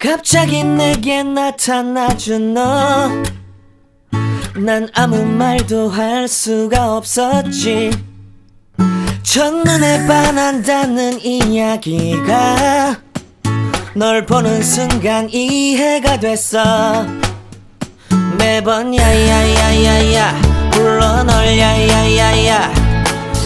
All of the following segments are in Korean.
갑자기 내게 나타나준 너, 난 아무 말도 할 수가 없었지. 첫눈에 반한다는 이야기가 널 보는 순간 이해가 됐어. 매번 야야야야야 불러 널 야야야야,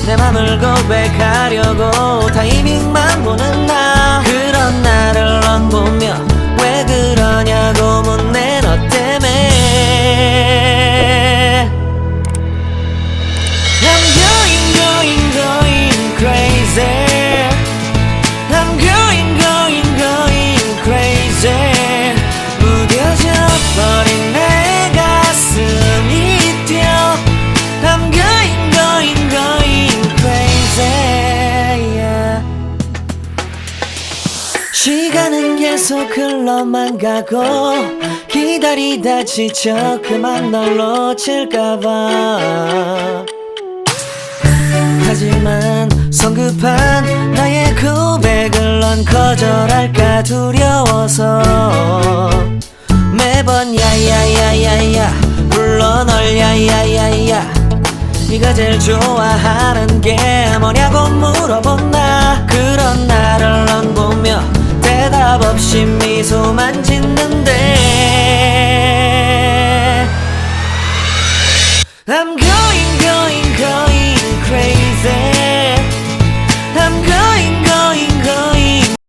내 맘을 고백하려고 타이밍만 보는 나. 그런 나를 넌 보며 왜 그러냐고 묻네, 너 때문에. I'm going crazy. I'm going crazy. 무뎌져 버린 내 가슴이 뛰어. I'm going crazy, yeah. 시간은 계속 흘러만 가고 기다리다 지쳐 그만 널 놓칠까봐. 하지만 성급한 나의 고백을 넌 거절할까 두려워서 매번 야야야야야 불러 널 야야야야. 네가 제일 좋아하는 게 뭐냐고 물어본 나. 그런 나를 넌 보며 대답 없이 미소만 짓는데